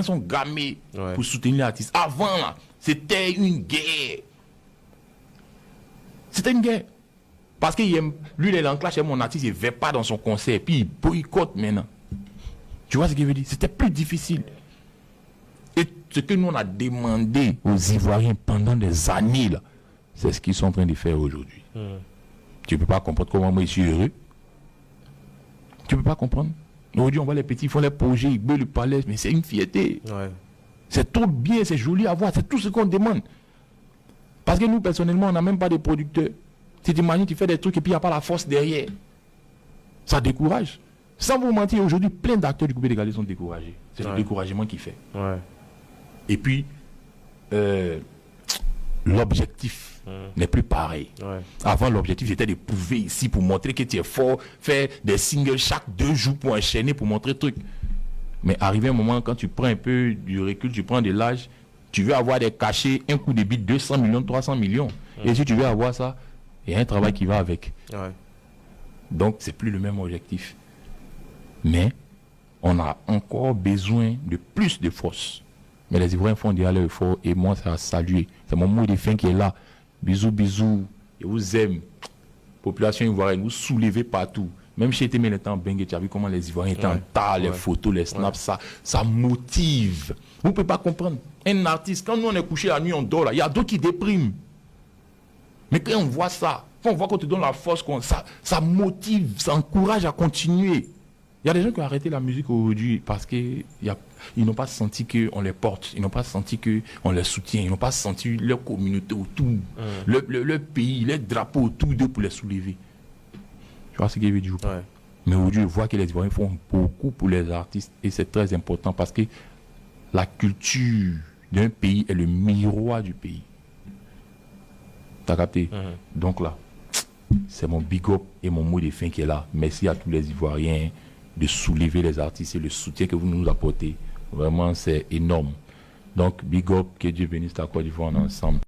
sont gamés pour soutenir l'artiste. Avant, là, c'était une guerre. C'était une guerre. Parce que lui, il est en clash avec mon artiste, il ne va pas dans son concert, puis il boycotte maintenant. Tu vois ce qu'il veut dire? C'était plus difficile. Et ce que nous, on a demandé aux Ivoiriens pendant des années, là, c'est ce qu'ils sont en train de faire aujourd'hui. Tu ne peux pas comprendre comment moi je suis heureux. Tu ne peux pas comprendre. Aujourd'hui, on voit les petits, ils font les projets, ils veulent le palais, mais c'est une fierté. Ouais. C'est trop bien, c'est joli à voir, c'est tout ce qu'on demande. Parce que nous, personnellement, on n'a même pas de producteurs. Tu t'imagines, tu fais des trucs et puis il n'y a pas la force derrière. Ça décourage. Sans vous mentir, aujourd'hui, plein d'acteurs du coupé d'égalité sont découragés. C'est le découragement qui fait. Ouais. Et puis, l'objectif n'est plus pareil. Ouais. Avant, l'objectif c'était de prouver ici pour montrer que tu es fort, faire des singles chaque 2 jours pour enchaîner, pour montrer le truc. Mais arrivé un moment, quand tu prends un peu du recul, tu prends de l'âge, tu veux avoir des cachets, un coup de bite, 200 millions, 300 millions. Et si tu veux avoir ça, il y a un travail qui va avec. Ouais. Donc, c'est plus le même objectif. Mais, on a encore besoin de plus de force. Mais les Ivoiriens font déjà leur effort et moi, ça a salué. C'est mon mot de fin qui est là. Bisous, bisous. Je vous aime. Population ivoirienne, vous soulevez partout. Même chez Témé, le temps Bengue, tu as vu comment les Ivoiriens étaient en tas, les photos, les snaps, ça motive. Vous ne pouvez pas comprendre. Un artiste, quand nous on est couché la nuit, on dort là, il y a d'autres qui dépriment. Mais quand on voit ça, quand on voit qu'on te donne la force, ça motive, ça encourage à continuer. Il y a des gens qui ont arrêté la musique aujourd'hui parce qu'ils n'ont pas senti qu'on les porte, ils n'ont pas senti qu'on les soutient, ils n'ont pas senti leur communauté autour, leur pays, leur drapeau autour d'eux pour les soulever. Tu vois ce que je veux dire? Ouais. Mais aujourd'hui, je vois que les Ivoiriens font beaucoup pour les artistes et c'est très important parce que la culture d'un pays est le miroir du pays. T'as capté? Donc là, c'est mon big up et mon mot de fin qui est là. Merci à tous les Ivoiriens de soulever les artistes et le soutien que vous nous apportez. Vraiment, c'est énorme. Donc, big up, que Dieu bénisse la Côte d'Ivoire ensemble.